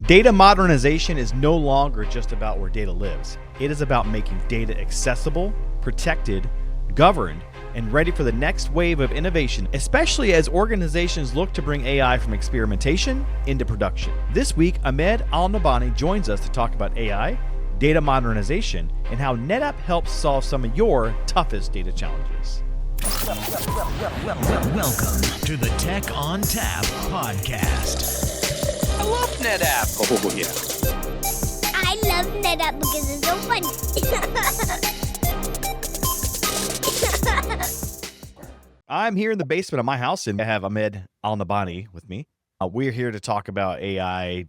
Data modernization is no longer just about where data lives. It is about making data accessible, protected, governed, and ready for the next wave of innovation, especially as organizations look to bring AI from experimentation into production. This week, Ahmed Al-Nabhani joins us to talk about AI, data modernization, and how NetApp helps solve some of your toughest data challenges. Welcome to the Tech ONTAP Podcast. I love NetApp. Oh, yeah. I love NetApp because it's so fun. I'm here in the basement of my house, and I have Ahmed Al-Nabhani with me. We're here to talk about AI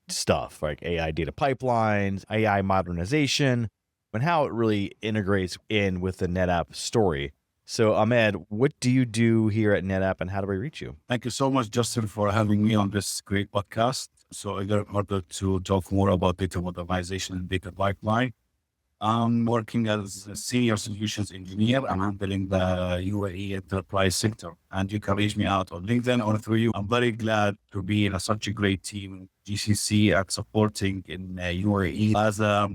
stuff, like AI data pipelines, AI modernization, and how it really integrates in with the NetApp story. So, Ahmed, what do you do here at NetApp, and how do we reach you? Thank you so much, Justin, for having me on this great podcast. So I got ordered to talk more about data modernization and data pipeline. I'm working as a senior solutions engineer. I'm handling the UAE enterprise sector, and you can reach me out on LinkedIn or through you. I'm very glad to be in such a great team, GCC, and supporting in UAE. As a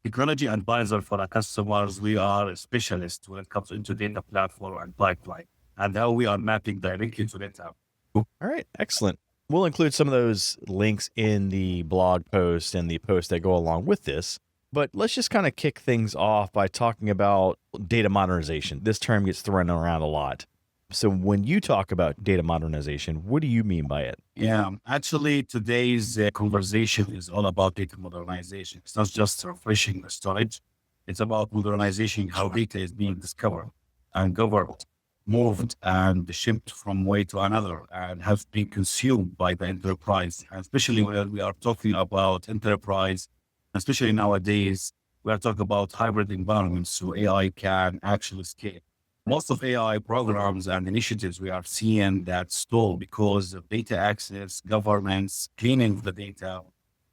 technology advisor for our customers, we are a specialist when it comes into data platform and pipeline, and how we are mapping directly to NetApp. All right, excellent. We'll include some of those links in the blog post and the posts that go along with this. But let's just kind of kick things off by talking about data modernization. This term gets thrown around a lot. So when you talk about data modernization, what do you mean by it? Yeah, actually, today's conversation is all about data modernization. It's not just refreshing the storage. It's about modernization, how data is being discovered and governed, moved and shipped from way to another, and have been consumed by the enterprise. And especially when we are talking about enterprise, especially nowadays, we are talking about hybrid environments, so AI can actually scale. Most of AI programs and initiatives we are seeing that stall because of data access, governance, cleaning of the data,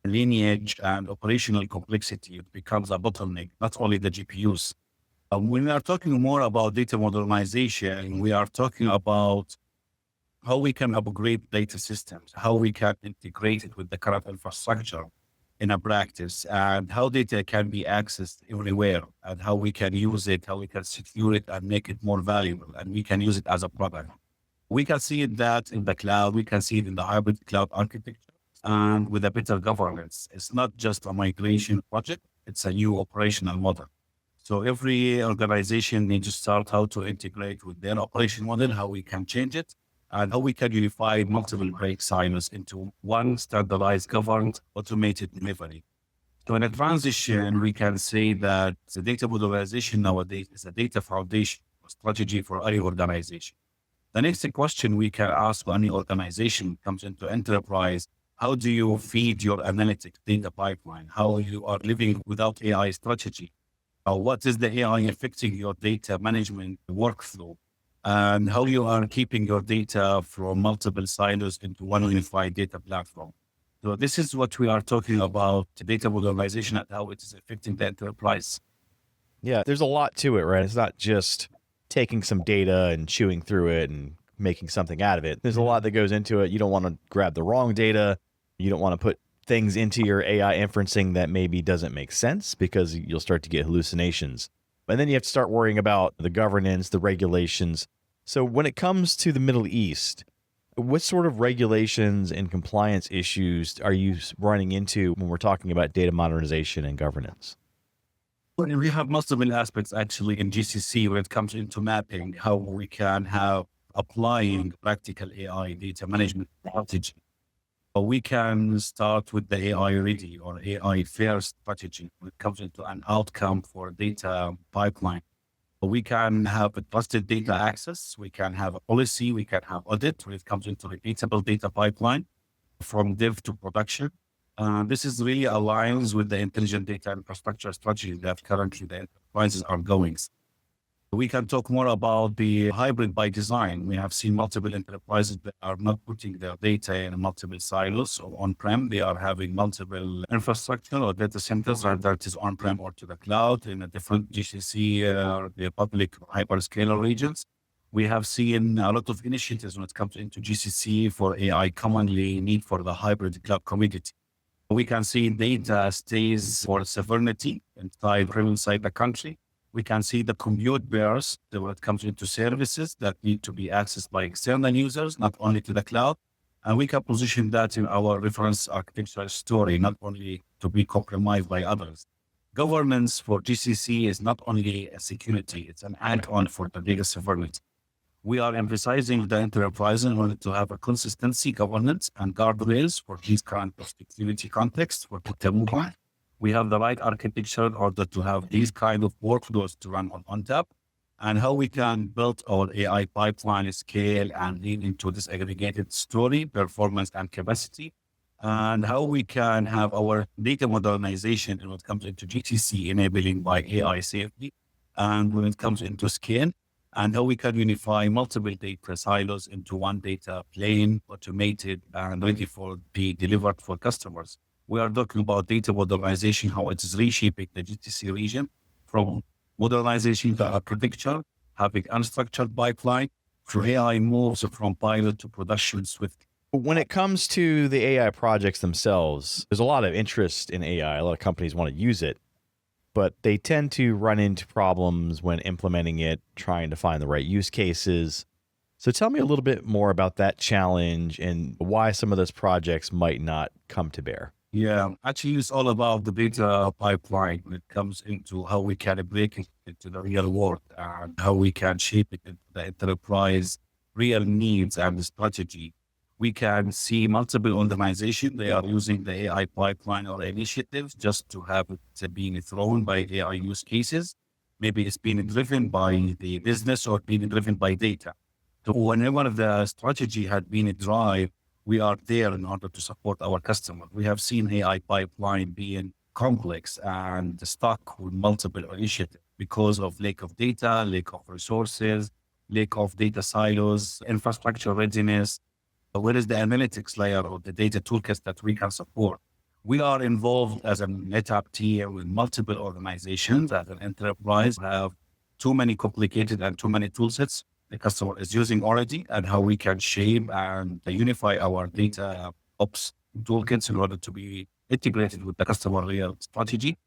lineage, and operational complexity. It becomes a bottleneck, not only the GPUs. When we are talking more about data modernization, we are talking about how we can upgrade data systems, how we can integrate it with the current infrastructure in a practice, and how data can be accessed everywhere, and how we can use it, how we can secure it and make it more valuable, and we can use it as a product. We can see that in the cloud, we can see it in the hybrid cloud architecture, and with a better governance. It's not just a migration project, it's a new operational model. So every organization needs to start how to integrate with their operation model, how we can change it, and how we can unify multiple break silos into one standardized, governed, automated delivery. So in a transition, we can say that the data modernization nowadays is a data foundation strategy for any organization. The next question we can ask any organization comes into enterprise: how do you feed your analytics data pipeline? How you are living without AI strategy? What is the AI affecting your data management workflow? And how you are keeping your data from multiple silos into one unified data platform. So this is what we are talking about, data modernization and how it is affecting the enterprise. Yeah, there's a lot to it, right? It's not just taking some data and chewing through it and making something out of it. There's a lot that goes into it. You don't want to grab the wrong data. You don't want to put things into your AI inferencing that maybe doesn't make sense, because you'll start to get hallucinations. And then you have to start worrying about the governance, the regulations. So when it comes to the Middle East, what sort of regulations and compliance issues are you running into when we're talking about data modernization and governance? Well, we have multiple aspects actually in GCC when it comes into mapping, how we can have applying practical AI data management strategy. We can start with the AI ready or AI first strategy when it comes into an outcome for data pipeline. We can have a trusted data access. We can have a policy. We can have audit when it comes into repeatable data pipeline from dev to production. This is really aligns with the intelligent data infrastructure strategy that currently the enterprises are going. We can talk more about the hybrid by design. We have seen multiple enterprises that are not putting their data in multiple silos or on-prem. They are having multiple infrastructure or data centers, whether it is on-prem or to the cloud in a different GCC or the public hyperscaler regions. We have seen a lot of initiatives when it comes into GCC for AI, commonly need for the hybrid cloud community. We can see data stays for sovereignty inside the country. We can see the compute burst when it comes into services that need to be accessed by external users, not only to the cloud. And we can position that in our reference architectural story, not only to be compromised by others. Governance for GCC is not only a security, it's an add-on for the data sovereignty. We are emphasizing the enterprise in order to have a consistency, governance, and guardrails for these kind of security contexts for data movement. We have the right architecture in order to have these kind of workflows to run on ONTAP, and how we can build our AI pipeline scale and lean into this aggregated story, performance, and capacity, and how we can have our data modernization when it comes into GCC enabling by AI safely, and when it comes into scale, and how we can unify multiple data silos into one data plane, automated and ready for be delivered for customers. We are talking about data modernization, how it is reshaping the GCC region from modernization to architecture, having unstructured pipeline, through AI moves from pilot to production swiftly. When it comes to the AI projects themselves, there's a lot of interest in AI. A lot of companies want to use it, but they tend to run into problems when implementing it, trying to find the right use cases. So tell me a little bit more about that challenge and why some of those projects might not come to bear. Yeah, actually, it's all about the data pipeline when it comes into how we can break it into the real world and how we can shape it into the enterprise real needs and the strategy. We can see multiple organizations, they are using the AI pipeline or initiatives just to have it being thrown by AI use cases. Maybe it's being driven by the business or being driven by data. So whenever the strategy had been a drive, we are there in order to support our customer. We have seen AI pipeline being complex and stuck with multiple initiatives because of lack of data, lack of resources, lack of data silos, infrastructure readiness. Where is the analytics layer or the data toolkits that we can support? We are involved as a NetApp team with multiple organizations as an enterprise, have too many complicated and too many toolsets the customer is using already, and how we can shape and unify our data ops toolkits in order to be integrated with the customer real strategy,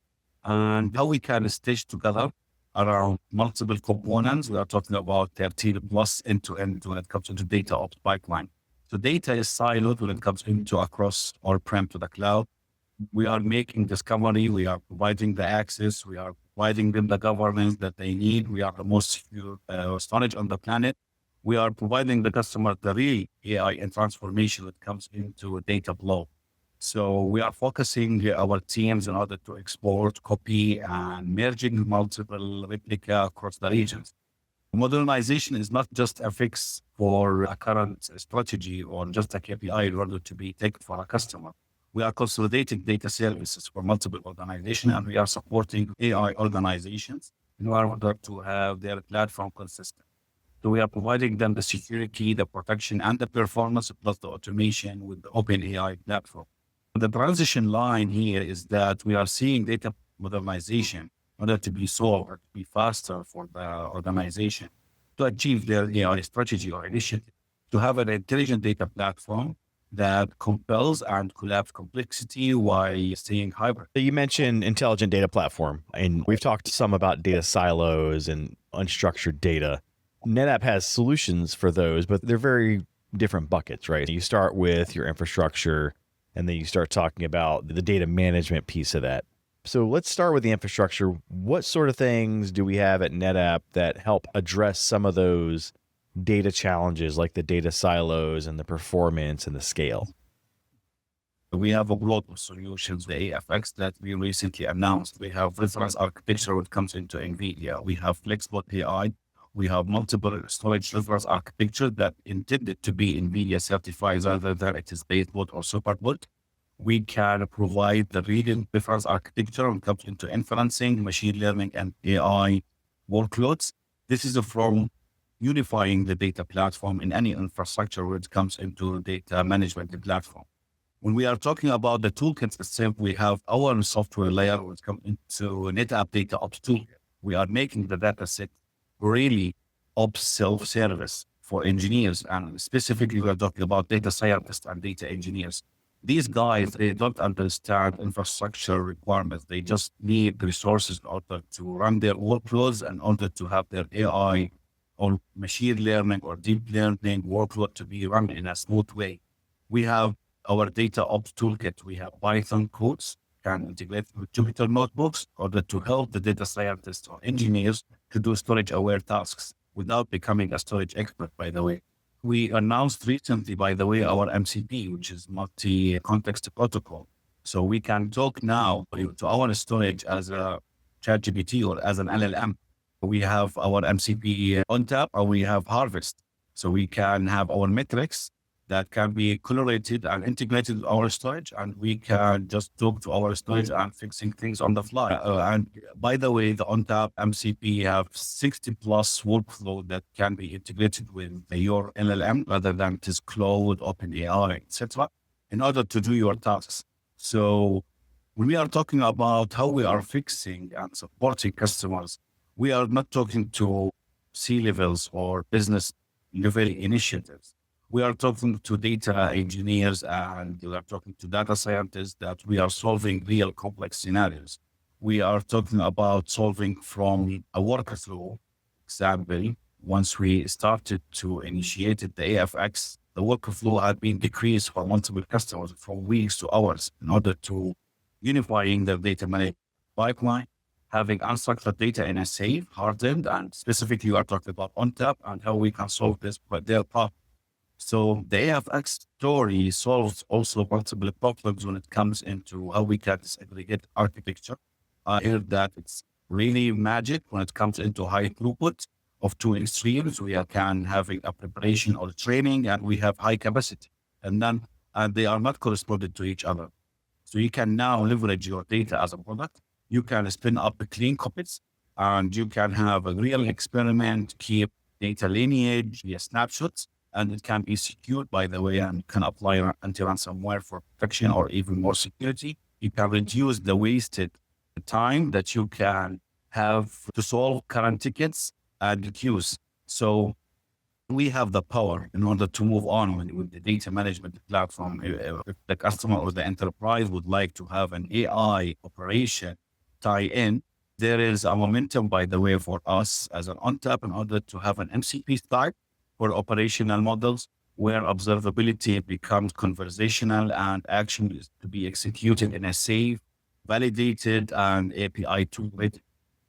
and how we can stitch together around multiple components. We are talking about 13 plus end-to-end when it comes to data ops pipeline. So data is siloed when it comes into across on-prem to the cloud. We are making discovery. We are providing the access. We are providing them the governance that they need. We are the most secure storage on the planet. We are providing the customer the real AI and transformation that comes into data flow. So we are focusing our teams in order to export, copy, and merging multiple replica across the regions. Modernization is not just a fix for a current strategy or just a KPI in order to be taken for a customer. We are consolidating data services for multiple organizations, and we are supporting AI organizations in order to have their platform consistent. So we are providing them the security, the protection, and the performance, plus the automation with the open AI platform. The transition line here is that we are seeing data modernization in order to be solved, to be faster for the organization to achieve their AI strategy or initiative, to have an intelligent data platform that compels and collapse complexity while staying hybrid. So you mentioned intelligent data platform, and we've talked some about data silos and unstructured data. NetApp has solutions for those, but they're very different buckets, right? You start with your infrastructure, and then you start talking about the data management piece of that. So let's start with the infrastructure. What sort of things do we have at NetApp that help address some of those data challenges, like the data silos and the performance and the scale? We have a lot of solutions, the AFX that we recently announced. We have reference architecture when it comes into NVIDIA. We have flexible AI. We have multiple storage reference architecture that intended to be NVIDIA certified, rather than it is baseboard or superboard. We can provide the real reference architecture when it comes into inferencing, machine learning, and AI workloads. This is from unifying the data platform in any infrastructure when it comes into data management platform. When we are talking about the toolkits itself, we have our software layer when it comes into NetApp DataOps toolkit. We are making the data set really ops self-service for engineers, and specifically we are talking about data scientists and data engineers. These guys, they don't understand infrastructure requirements. They just need resources in order to run their workloads, in order to have their AI or machine learning or deep learning workload to be run in a smooth way. We have our DataOps toolkit. We have Python codes can integrate with Jupyter notebooks in order to help the data scientists or engineers to do storage-aware tasks without becoming a storage expert, by the way. We announced recently, by the way, our MCP, which is multi-context protocol. So we can talk now to our storage as a ChatGPT or as an LLM. We have our MCP ONTAP or we have Harvest. So we can have our metrics that can be correlated and integrated with our storage, and we can just talk to our storage and fixing things on the fly. And by the way, the ONTAP MCP have 60 plus workflow that can be integrated with your LLM rather than it is Claude, OpenAI, etc., in order to do your tasks. So when we are talking about how we are fixing and supporting customers, we are not talking to C-levels or business level initiatives. We are talking to data engineers and we are talking to data scientists that we are solving real complex scenarios. We are talking about solving from a workflow example. Once we started to initiate the AFX, the workflow had been decreased for multiple customers from weeks to hours in order to unifying their data management pipeline, having unstructured data in a safe, hardened, and specifically you are talking about ONTAP and how we can solve this, but their problem. So the AFX story solves also multiple problems when it comes into how we can disaggregate architecture. I heard that it's really magic when it comes into high throughput of two extremes. We can having a preparation or training and we have high capacity and they are not corresponding to each other. So you can now leverage your data as a product. You can spin up the clean copies and you can have a real experiment, keep data lineage via snapshots. And it can be secured, by the way, and can apply anti-ransomware for protection or even more security. You can reduce the wasted time that you can have to solve current tickets and queues. So we have the power in order to move on with the data management platform. If the customer or the enterprise would like to have an AI operation tie-in, there is a momentum, by the way, for us as an ONTAP in order to have an MCP type for operational models where observability becomes conversational and action is to be executed in a safe, validated, and API tool ready.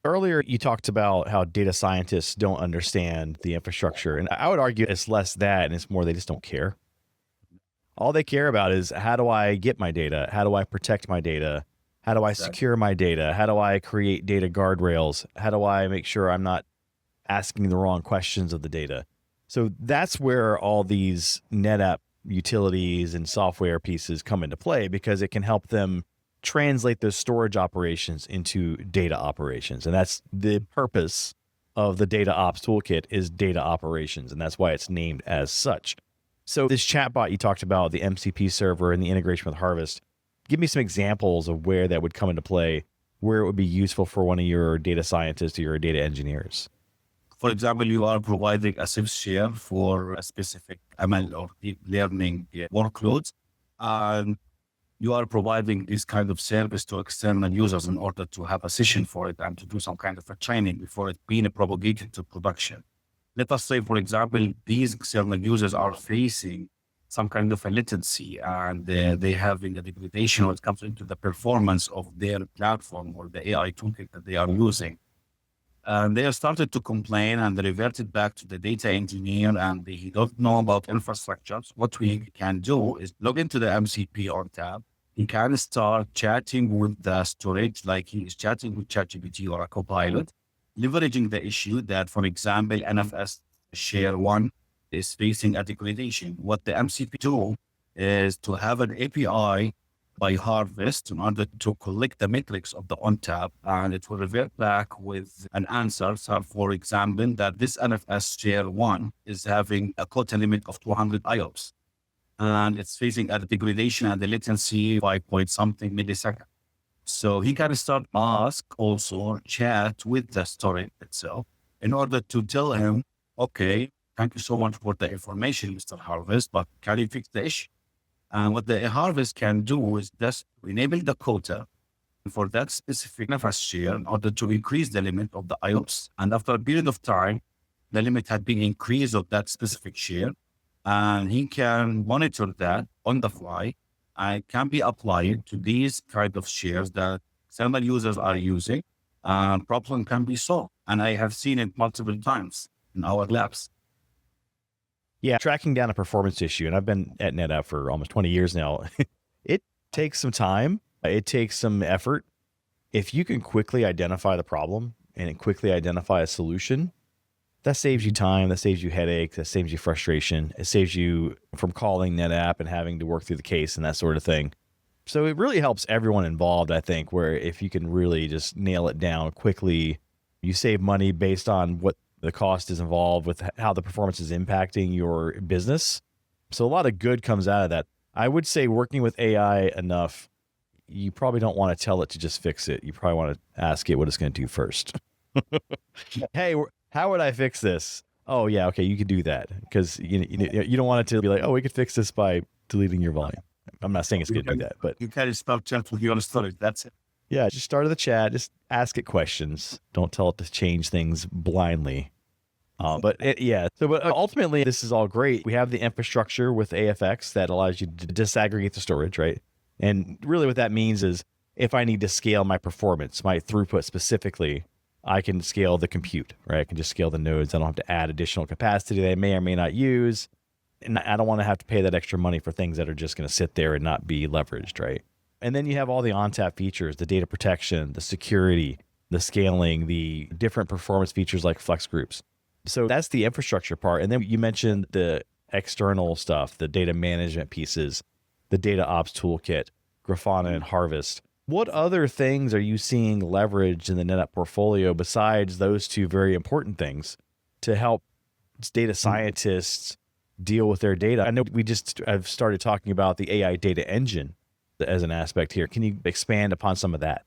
Earlier, you talked about how data scientists don't understand the infrastructure. And I would argue it's less that and it's more they just don't care. All they care about is how do I get my data? How do I protect my data? How do I secure my data? How do I create data guardrails? How do I make sure I'm not asking the wrong questions of the data? So that's where all these NetApp utilities and software pieces come into play because it can help them translate those storage operations into data operations. And that's the purpose of the DataOps toolkit is data operations. And that's why it's named as such. So this chatbot you talked about, the MCP server and the integration with Harvest, give me some examples of where that would come into play, where it would be useful for one of your data scientists or your data engineers. For example, you are providing a safe share for a specific ML or deep learning workloads, and you are providing this kind of service to external users in order to have a session for it and to do some kind of a training before it being propagated to production. Let us say, for example, these external users are facing some kind of a latency and they having a degradation when it comes into the performance of their platform or the AI toolkit that they are using. And they have started to complain and they reverted back to the data engineer and they don't know about infrastructure. So what we can do is log into the MCP ONTAP. He can start chatting with the storage like he is chatting with ChatGPT or a copilot, leveraging the issue that, for example, NFS share 1 is facing a degradation. What the MCP do is to have an API by Harvest in order to collect the metrics of the ONTAP, and it will revert back with an answer. So, for example, that this NFS share 1 is having a quota limit of 200 IOPS, and it's facing a degradation and the latency 5 point something millisecond. So he can start ask also chat with the storage itself in order to tell him, okay, thank you so much for the information, Mr. Harvest, but can you fix the issue? And what the harvest can do is just enable the quota for that specific nefas share in order to increase the limit of the IOPS. And after a period of time, the limit had been increased of that specific share. And he can monitor that on the fly and can be applied to these kind of shares that external users are using, and problem can be solved. And I have seen it multiple times in our labs. Yeah, tracking down a performance issue, and I've been at NetApp for almost 20 years now. It takes some time. It takes some effort. If you can quickly identify the problem and quickly identify a solution, that saves you time, that saves you headache, that saves you frustration. It saves you from calling NetApp and having to work through the case and that sort of thing. So it really helps everyone involved, I think, where if you can really just nail it down quickly, you save money based on what the cost is involved with how the performance is impacting your business. So a lot of good comes out of that. I would say working with AI enough, you probably don't want to tell it to just fix it. You probably want to ask it what it's going to do first. Hey, how would I fix this? Oh, yeah, okay, you could do that. Because you don't want it to be like, oh, we could fix this by deleting your volume. I'm not saying it's going to do that, but you can start chat with your storage. That's it. Yeah, just start the chat. Just ask it questions. Don't tell it to change things blindly. But ultimately, this is all great. We have the infrastructure with AFX that allows you to disaggregate the storage, right? And really what that means is if I need to scale my performance, my throughput specifically, I can scale the compute, right? I can just scale the nodes. I don't have to add additional capacity that I may or may not use. And I don't want to have to pay that extra money for things that are just going to sit there and not be leveraged, right? And then you have all the ONTAP features, the data protection, the security, the scaling, the different performance features like flex groups. So that's the infrastructure part. And then you mentioned the external stuff, the data management pieces, the DataOps toolkit, Grafana and Harvest. What other things are you seeing leveraged in the NetApp portfolio besides those two very important things to help data scientists deal with their data? I know I've started talking about the AI data engine as an aspect here. Can you expand upon some of that?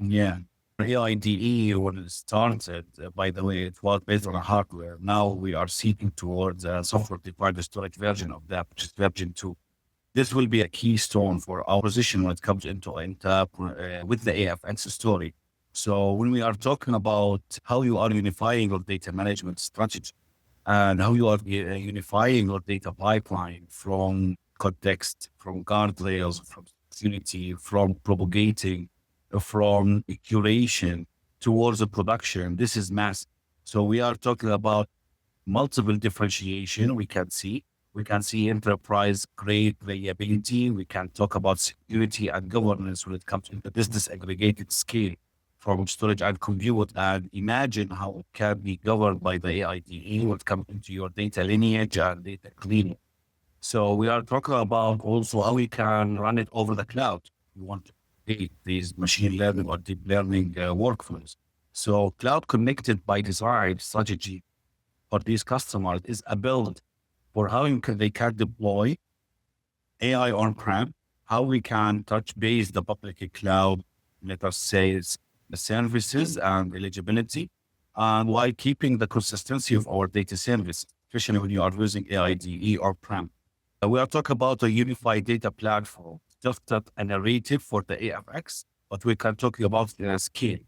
Yeah. AIDE, when it started, by the way, it was based on hardware. Now we are seeking towards a software-defined storage version of that, which is version 2. This will be a keystone for our position when it comes into ONTAP with the AFX story. So when we are talking about how you are unifying your data management strategy and how you are unifying your data pipeline from context, from guardrails, from security, from propagating, from curation towards the production, this is massive. So we are talking about multiple differentiation we can see. We can see enterprise grade reliability. We can talk about security and governance when it comes to the business aggregated scale from storage and compute. And imagine how it can be governed by the AIDE when it comes into your data lineage and data cleaning. So we are talking about also how we can run it over the cloud. We want to create these machine learning or deep learning workflows. So cloud connected by design strategy for these customers is a build for how they can deploy AI on-prem, how we can touch base the public cloud, let us say, the services and eligibility, and while keeping the consistency of our data service, especially when you are using AIDE on-prem. We are talking about a unified data platform, just not a narrative for the AFX, but we can talk about the scale.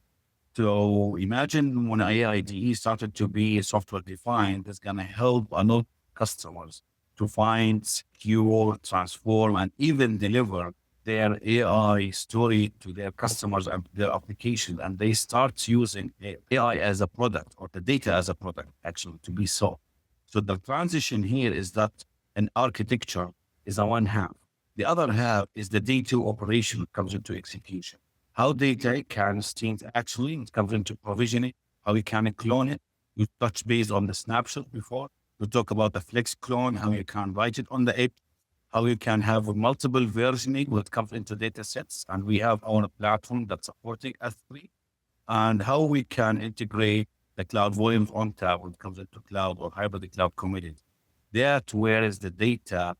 So imagine when AIDE started to be software defined, it's going to help a lot of customers to find, secure, transform, and even deliver their AI story to their customers and their application. And they start using AI as a product or the data as a product, actually, to be so. So the transition here is that an architecture is a one half. The other half is the data operation that comes into execution. How data can stand actually, it comes into provisioning, how we can clone it. You touch base on the snapshot before. We talk about the flex clone, how you can write it on the app, how you can have multiple versioning when it comes into data sets. And we have our platform that's supporting S3, and how we can integrate the cloud volumes on tap when it comes into cloud or hybrid cloud community. That where is the data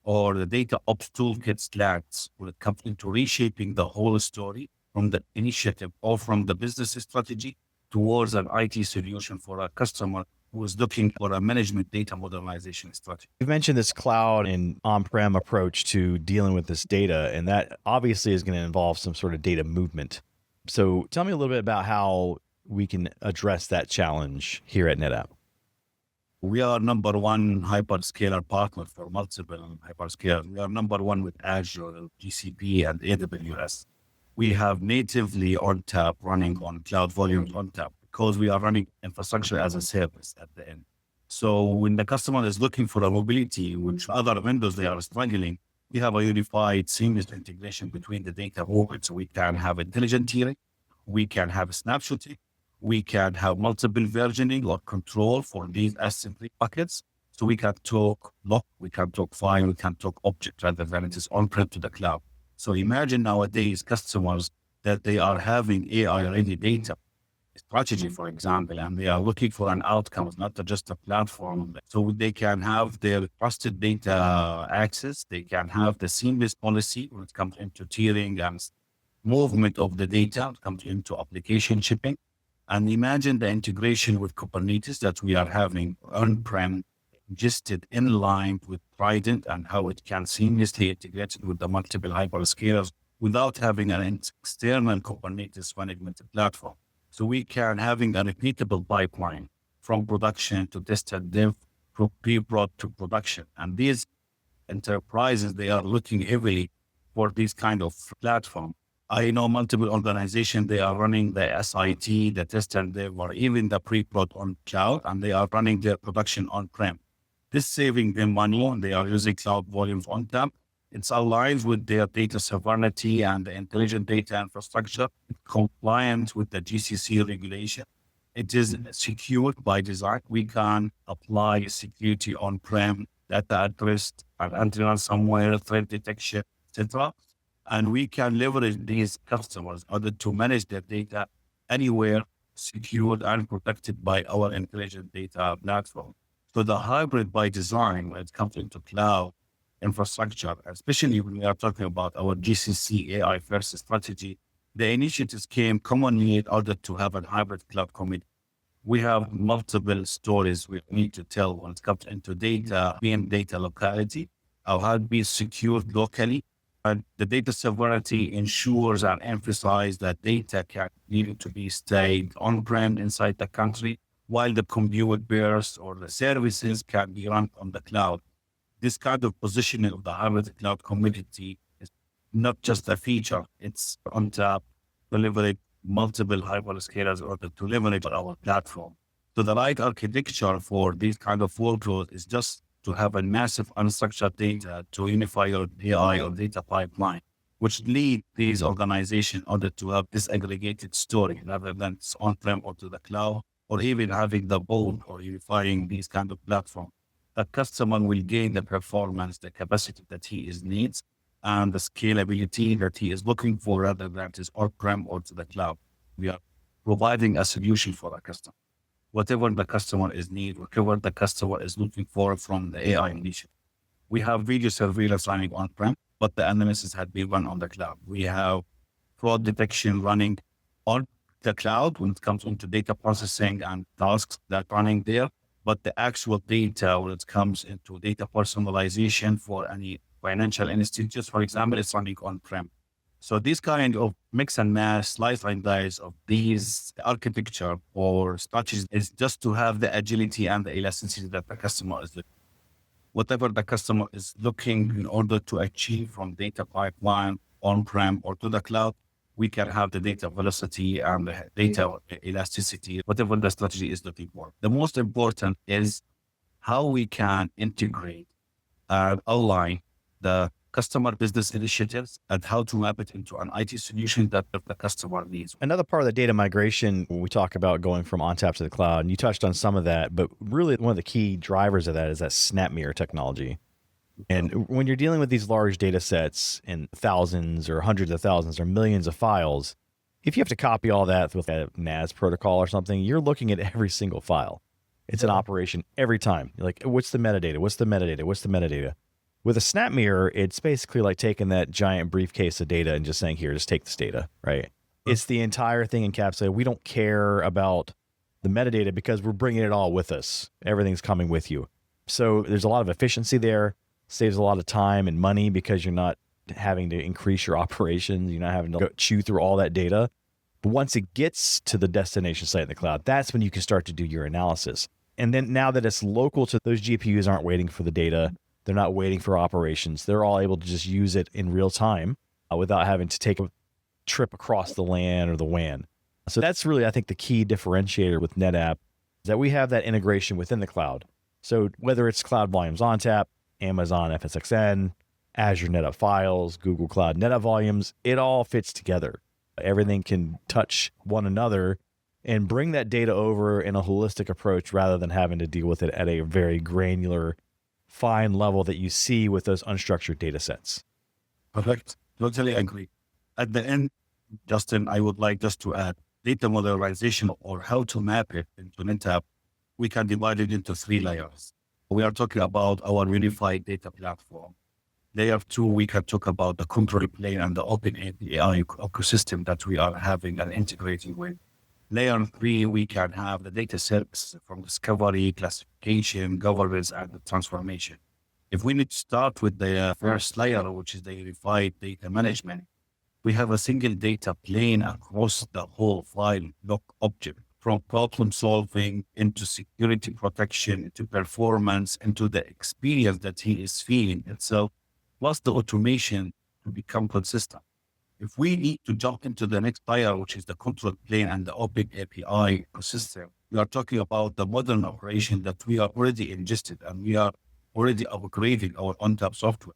or the DataOps toolkits lands when it comes into reshaping the whole story from the initiative or from the business strategy towards an IT solution for a customer who is looking for a management data modernization strategy. You've mentioned this cloud and on-prem approach to dealing with this data, and that obviously is going to involve some sort of data movement. So tell me a little bit about how we can address that challenge here at NetApp. We are number one hyperscaler partner for multiple hyperscalers. We are number one with Azure, GCP, and AWS. We have natively ONTAP running on Cloud Volumes ONTAP because we are running infrastructure as a service at the end. So when the customer is looking for a mobility, which other vendors, they are struggling, we have a unified seamless integration between the data movement. So we can have intelligent tiering, we can have snapshotting, we can have multiple versioning or control for these S3 buckets. So we can talk lock, we can talk file, we can talk object rather than it is on-prem to the cloud. So imagine nowadays customers that they are having AI-ready data strategy, for example, and they are looking for an outcome, not just a platform. So they can have their trusted data access. They can have the seamless policy when it comes into tiering and movement of the data, it comes into application shipping. And imagine the integration with Kubernetes that we are having on-prem, gested in line with Trident, and how it can seamlessly integrate with the multiple hyperscalers without having an external Kubernetes management platform. So we can having a repeatable pipeline from production to test and dev, from pre-prod to production. And these enterprises, they are looking heavily for this kind of platform. I know multiple organizations, they are running the SIT, the test and dev, or even the pre-prod on cloud, and they are running their production on-prem. This saving them money, and they are using Cloud Volumes ONTAP. It's aligned with their data sovereignty and the intelligent data infrastructure, compliant with the GCC regulation. It is secured by design. We can apply security on-prem, data at rest, and anti-ransomware, threat detection, etc. And we can leverage these customers in order to manage their data anywhere, secured and protected by our intelligent data platform. So the hybrid by design, when it comes into cloud infrastructure, especially when we are talking about our GCC AI first strategy, the initiatives came commonly in order to have a hybrid cloud committee. We have multiple stories we need to tell when it comes into data, being data locality, how it be secured locally. And the data sovereignty ensures and emphasizes that data can need to be stayed on-prem inside the country, while the compute bursts or the services can be run on the cloud. This kind of positioning of the hybrid cloud community is not just a feature, it's on top delivering multiple hyperscalers in order to leverage our platform. So the right architecture for these kind of workloads is just to have a massive unstructured data to unify your AI or data pipeline, which lead these organizations in order to have disaggregated story rather than it's on-prem or to the cloud, or even having the board or unifying these kind of platform. The customer will gain the performance, the capacity that he needs, and the scalability that he is looking for rather than it is on-prem or to the cloud. We are providing a solution for the customer. Whatever the customer needs, whatever the customer is looking for from the AI initiative. We have video surveillance running on-prem, but the analysis had been run on the cloud. We have fraud detection running on the cloud when it comes into data processing and tasks that are running there. But the actual data, when it comes into data personalization for any financial institutions, for example, it's running on-prem. So this kind of mix and match, slice and dice of these architecture or strategies is just to have the agility and the elasticity that the customer is looking. Whatever the customer is looking in order to achieve from data pipeline, on-prem or to the cloud, we can have the data velocity and the data elasticity, whatever the strategy is looking for. The most important is how we can integrate and align the customer business initiatives and how to map it into an IT solution that the customer needs. Another part of the data migration, when we talk about going from ONTAP to the cloud, and you touched on some of that, but really one of the key drivers of that is that SnapMirror technology. And when you're dealing with these large data sets in thousands or hundreds of thousands or millions of files, if you have to copy all that with a NAS protocol or something, you're looking at every single file. It's an operation every time. You're like, what's the metadata? What's the metadata? What's the metadata? With a SnapMirror, it's basically like taking that giant briefcase of data and just saying, here, just take this data, right? It's the entire thing encapsulated. We don't care about the metadata because we're bringing it all with us. Everything's coming with you. So there's a lot of efficiency there, saves a lot of time and money because you're not having to increase your operations. You're not having to go chew through all that data. But once it gets to the destination site in the cloud, that's when you can start to do your analysis. And then now that it's local to those GPUs aren't waiting for the data, they're not waiting for operations. They're all able to just use it in real time without having to take a trip across the LAN or the WAN. So that's really, I think, the key differentiator with NetApp is that we have that integration within the cloud. So whether it's Cloud Volumes ONTAP, Amazon FSxN, Azure NetApp Files, Google Cloud NetApp Volumes, it all fits together. Everything can touch one another and bring that data over in a holistic approach rather than having to deal with it at a very granular, fine level that you see with those unstructured data sets. Perfect. Totally agree. At the end, Justin, I would like just to add data modernization or how to map it into NetApp. We can divide it into 3 layers. We are talking about our unified data platform. Layer 2, we can talk about the control plane and the open API ecosystem that we are having and integrating with. Layer 3, we can have the data services from discovery, classification, governance, and the transformation. If we need to start with the first layer, which is the unified data management, we have a single data plane across the whole file lock object, from problem solving into security protection, into performance, into the experience that he is feeling itself, plus the automation to become consistent. If we need to jump into the next layer, which is the control plane and the open API ecosystem, we are talking about the modern operation that we are already ingested and we are already upgrading our ONTAP software.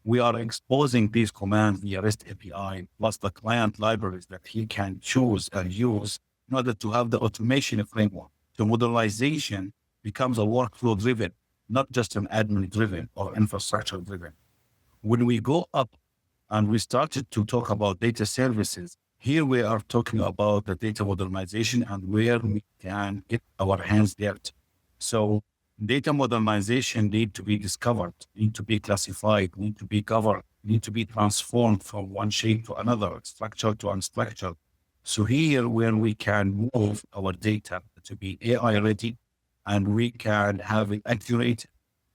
We are exposing these commands via REST API, plus the client libraries that he can choose and use in order to have the automation framework. So modernization becomes a workflow driven, not just an admin driven or infrastructure driven. When we go up and we started to talk about data services, here we are talking about the data modernization and where we can get our hands dirty. So data modernization need to be discovered, need to be classified, need to be governed, need to be transformed from one shape to another, structured to unstructured. So here where we can move our data to be AI ready and we can have it accurate,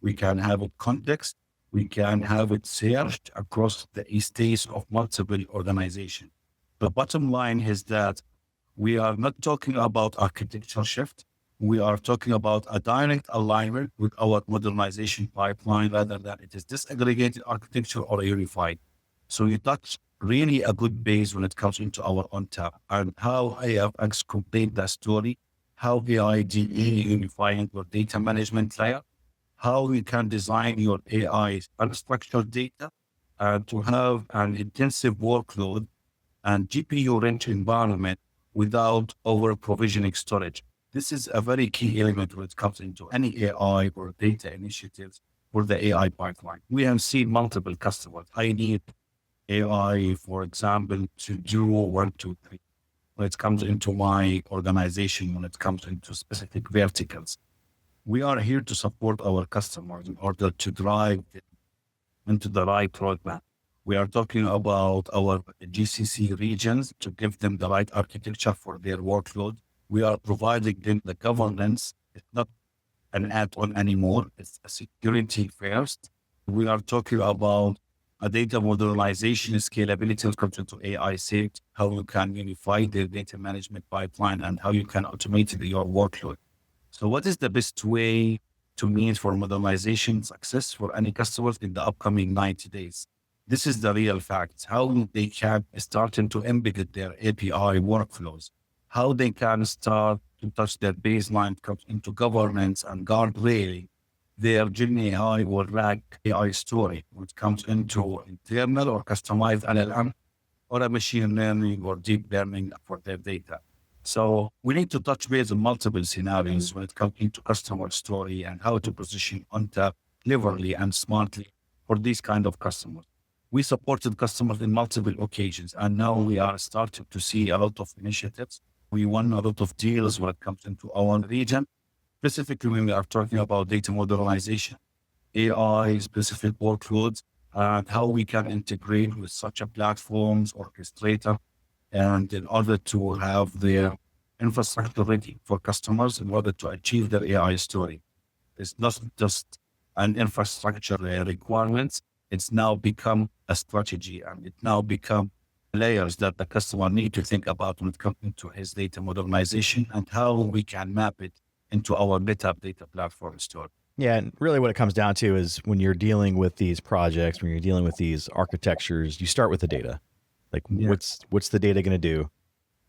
we can have it context, we can have it searched across the estates of multiple organizations. The bottom line is that we are not talking about architecture shift. We are talking about a direct alignment with our modernization pipeline rather than it is disaggregated architecture or unified. So you touch really a good base when it comes into our ONTAP and how AFX complete that story, how AIDE unifying your data management layer, how we can design your AI unstructured data to have an intensive workload and GPU-rich environment without over-provisioning storage. This is a very key element when it comes into any AI or data initiatives for the AI pipeline. We have seen multiple customers. I need AI, for example, to do 1, 2, 3. When it comes into my organization, when it comes into specific verticals, we are here to support our customers in order to drive them into the right roadmap. We are talking about our GCC regions to give them the right architecture for their workload. We are providing them the governance. It's not an add-on anymore. It's a security first. We are talking about a data modernization scalability when it comes into AI safety, how you can unify their data management pipeline and how you can automate your workload. So what is the best way to mean for modernization success for any customers in the upcoming 90 days? This is the real facts, how they can start to embed their API workflows, how they can start to touch their baseline comes into governance and guardrailing their Gen AI or RAG AI story when it comes into internal or customized LLM or a machine learning or deep learning for their data. So we need to touch base on multiple scenarios when it comes into customer story and how to position ONTAP cleverly and smartly for these kind of customers. We supported customers in multiple occasions, and now we are starting to see a lot of initiatives. We won a lot of deals when it comes into our region, specifically when we are talking about data modernization, AI specific workloads, and how we can integrate with such a platforms, orchestrator, and in order to have their infrastructure ready for customers in order to achieve their AI story. It's not just an infrastructure requirement. It's now become a strategy, and it now become layers that the customer need to think about when it comes into his data modernization and how we can map it into our NetApp data platform store. Yeah, and really what it comes down to is when you're dealing with these projects, when you're dealing with these architectures, you start with the data. Like what's the data going to do?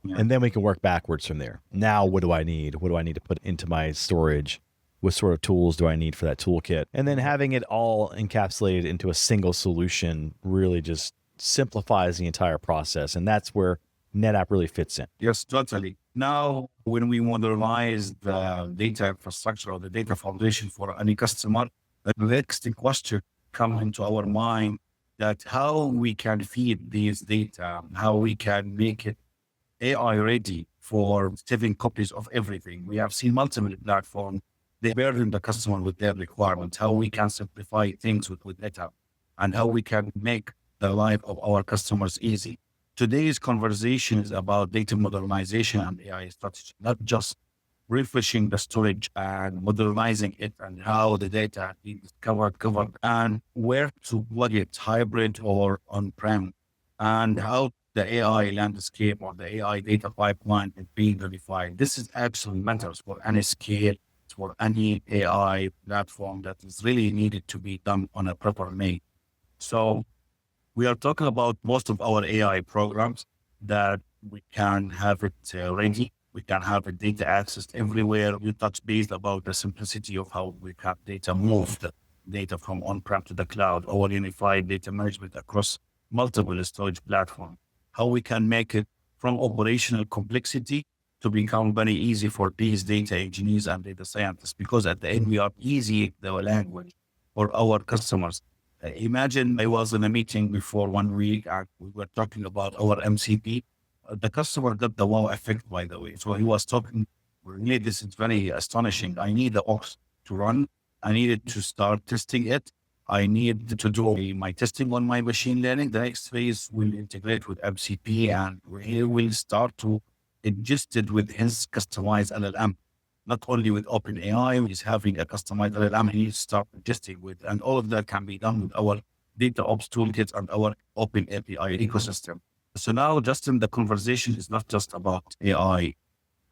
Yeah. And then we can work backwards from there. Now, what do I need? What do I need to put into my storage? What sort of tools do I need for that toolkit? And then having it all encapsulated into a single solution really just simplifies the entire process. And that's where NetApp really fits in. Yes, totally. Now, when we modernize the data infrastructure or the data foundation for any customer, the next question comes into our mind that how we can feed these data, how we can make it AI ready for saving copies of everything. We have seen multiple platforms. They burden the customer with their requirements, how we can simplify things with NetApp, and how we can make the life of our customers easy. Today's conversation is about data modernization and AI strategy, not just refreshing the storage and modernizing it and how the data is covered, and where to plug it, hybrid or on-prem, and how the AI landscape or the AI data pipeline is being verified. This is actually matters for any scale, for any AI platform that is really needed to be done on a proper way. So we are talking about most of our AI programs that we can have it ready. We can have it data accessed everywhere. You touch base about the simplicity of how we have data moved, data from on-prem to the cloud, or unified data management across multiple storage platforms. How we can make it from operational complexity to become very easy for these data engineers and data scientists, because at the end we are easy the language for our customers. Imagine I was in a meeting before 1 week and we were talking about our MCP. The customer got the wow effect, by the way. So he was talking, really, this is very astonishing. I need the ops to run. I needed to start testing it. I need to do my testing on my machine learning. The next phase will integrate with MCP and he will start to ingest it with his customized LLM. Not only with OpenAI, he's having a customized LLM, he needs to start ingesting with, and all of that can be done with our DataOps toolkits and our Open API ecosystem. So now, Justin, the conversation is not just about AI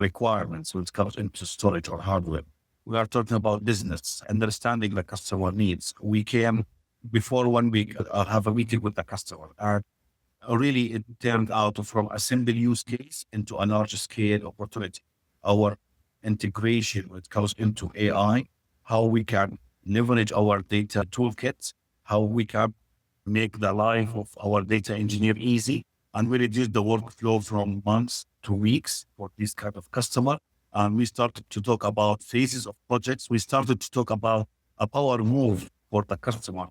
requirements when it comes into storage or hardware. We are talking about business, understanding the customer needs. We came before 1 week, have a meeting with the customer. And really, it turned out from a simple use case into a large scale opportunity. Our integration when it comes into AI, how we can leverage our data toolkits, how we can make the life of our data engineer easy, and we reduce the workflow from months to weeks for this kind of customer. And we started to talk about phases of projects. We started to talk about a power move for the customer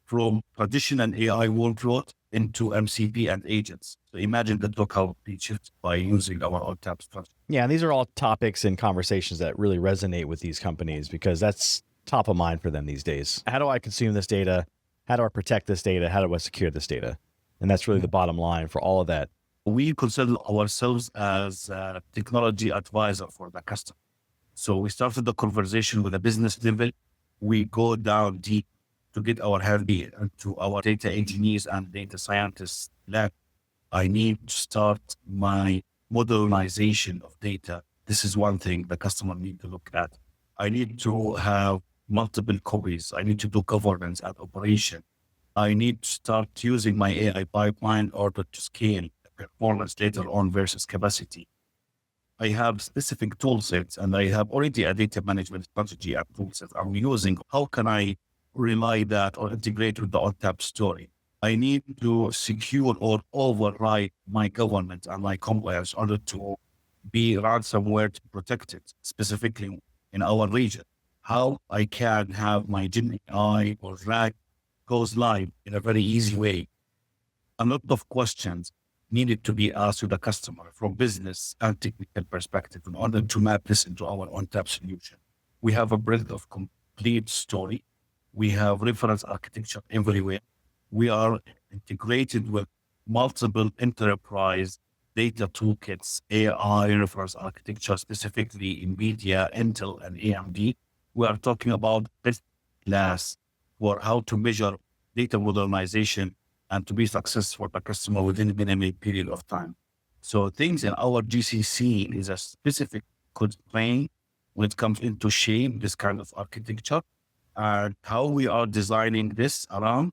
from traditional AI workload into MCP and agents. So imagine the talk how we shift by using our ONTAP strategy. Yeah, and these are all topics and conversations that really resonate with these companies because that's top of mind for them these days. How do I consume this data? How do I protect this data? How do I secure this data? And that's really the bottom line for all of that. We consider ourselves as a technology advisor for the customer. So we started the conversation with a business level. We go down deep to get our hand into our data engineers and data scientists lab. I need to start my modernization of data. This is one thing the customer need to look at. I need to have multiple copies. I need to do governance and operation. I need to start using my AI pipeline in order to scale performance later on versus capacity. I have specific tool sets and I have already a data management strategy and tool set I'm using. How can I rely that or integrate with the ONTAP story? I need to secure or override my government and my compliance in order to be ransomware to protect it, specifically in our region. How I can have my Gen AI or RAG goes live in a very easy way. A lot of questions needed to be asked to the customer from business and technical perspective in order to map this into our ONTAP solution. We have a breadth of complete story. We have reference architecture everywhere. We are integrated with multiple enterprise data toolkits, AI reference architecture, specifically NVIDIA, Intel, and AMD. We are talking about best class for how to measure data modernization and to be successful for the customer within a minimal period of time. So things in our GCC is a specific code plane when it comes into shape this kind of architecture and how we are designing this around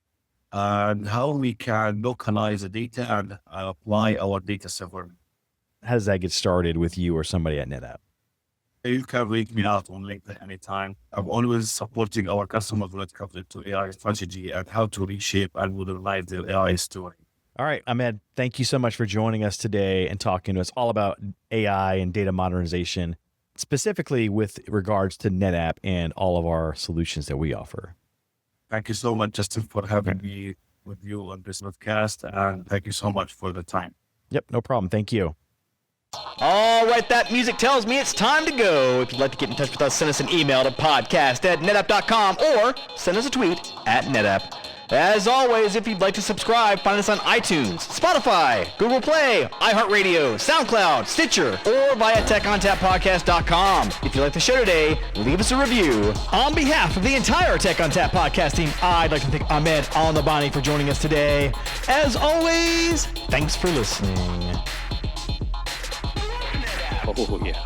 and how we can localize the data and apply our data server. How does that get started with you or somebody at NetApp? You can reach me out on LinkedIn anytime. I'm always supporting our customers when it comes to AI strategy and how to reshape and modernize their AI story. All right, Ahmed, thank you so much for joining us today and talking to us all about AI and data modernization, specifically with regards to NetApp and all of our solutions that we offer. Thank you so much, Justin, for having me with you on this podcast. And thank you so much for the time. Yep, no problem. Thank you. All right, that music tells me it's time to go. If you'd like to get in touch with us, send us an email to podcast@netapp.com or send us a tweet @netapp. As always, if you'd like to subscribe, find us on iTunes, Spotify, Google Play, iHeartRadio, SoundCloud, Stitcher, or via TechONTAPPodcast.com. If you like the show today, leave us a review. On behalf of the entire Tech ONTAP podcast team, I'd like to thank Ahmed Al-Nabhani for joining us today. As always, thanks for listening. Oh, yeah.